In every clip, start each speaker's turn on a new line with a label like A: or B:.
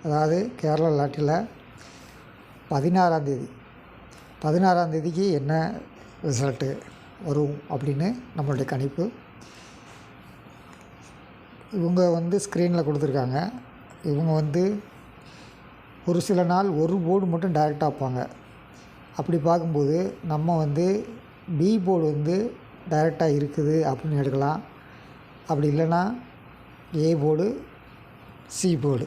A: அதாவது கேரளா லாட்டரியில் 16ஆம் தேதிக்கு என்ன ரிசல்ட்டு வரும் அப்படின்னு நம்மளுடைய கணிப்பு. இவங்க ஸ்க்ரீனில் கொடுத்துருக்காங்க. இவங்க ஒரு சில நாள் ஒரு போர்டு மட்டும் டைரெக்டாக வைப்பாங்க. அப்படி பார்க்கும்போது நம்ம பி போர்டு டைரெக்டாக இருக்குது அப்படின்னு எடுக்கலாம். அப்படி இல்லைன்னா ஏ போர்டு, சி போர்டு.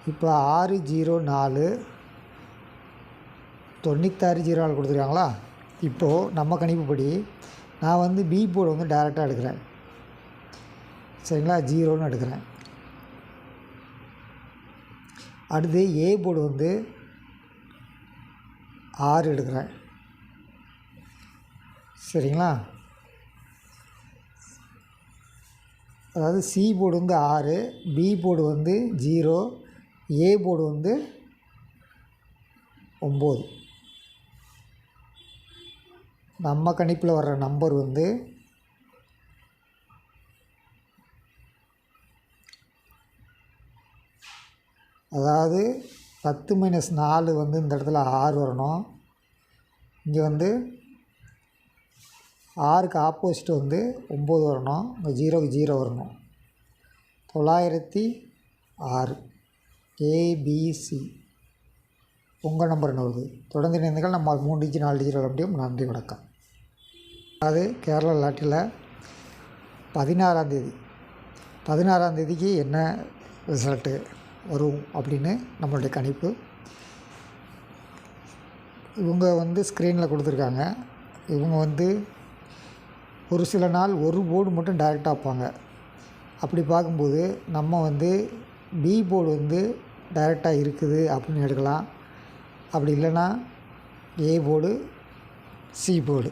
A: இப்போ 6049604 கொடுத்துருக்காங்களா. இப்போது நம்ம கணிப்புப்படி நான் பி போர்டு டைரெக்டாக எடுக்கிறேன். சரிங்களா, 0ன்னு எடுக்கிறேன். அடுத்து ஏ போர்டு 6 எடுக்கிறேன். சரிங்களா, அதாவது C board 6, B board 0, A board 9. நம்ம கணிப்பில் வர்ற நம்பர் அதாவது 10 - 4 இந்த இடத்துல 6 வரணும். இங்கே 6க்கு ஆப்போசிட் 9 வரணும். இங்கே 0க்கு 0 வரணும். 906 ஏபிசி. உங்கள் நம்பர் என்ன வருது? தொடர்ந்து இணைந்தீர்கள். நம்ம 3 டிஜிட் 4 டிஜிட் வர முடியும். நன்றி, வணக்கம். அதாவது கேரளா லாட்டரியில் 16ஆம் தேதிக்கு என்ன ரிசல்ட்டு வரும் அப்படின்னு நம்மளுடைய கணிப்பு. இவங்க ஸ்க்ரீனில் கொடுத்துருக்காங்க. இவங்க ஒரு சில நாள் ஒரு போர்டு மட்டும் டைரெக்டாக வைப்பாங்க. அப்படி பார்க்கும்போது நம்ம பி போர்டு டைரெக்டாக இருக்குது அப்படின்னு எடுக்கலாம். அப்படி இல்லைன்னா ஏ போர்டு, சி போர்டு.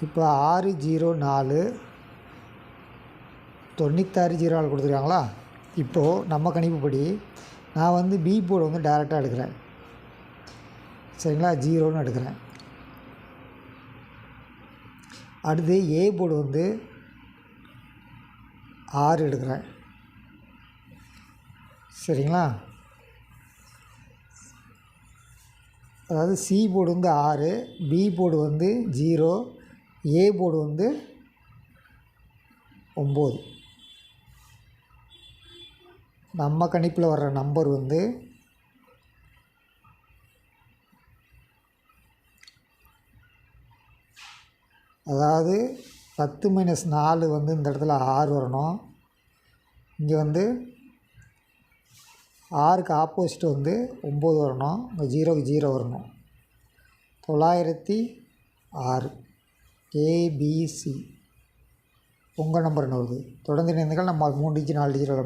A: இப்போ 6049604 கொடுத்துருக்காங்களா. இப்போது நம்ம கணிப்புப்படி நான் பி போர்டு டைரெக்டாக எடுக்கிறேன். சரிங்களா, 0ன்னு எடுக்கிறேன். அடுத்து ஏ போர்டு 6 எடுக்கிறேன். சரிங்களா, அதாவது C board 6, B board 0, A board 9. நம்ம கணிப்பில் வர்ற நம்பர் அதாவது 10 - 4 இந்த இடத்துல 6 வரணும். இங்கே 6க்கு ஆப்போசிட் 9 வரணும். இங்கே 0க்கு 0 வரணும். 906 ஏபிசி. உங்கள் நம்பர் என்ன வருது? தொடர்ந்து இணைந்தீர்கள். நம்ம 3 டிஜிட் 4 டிஜிட் வர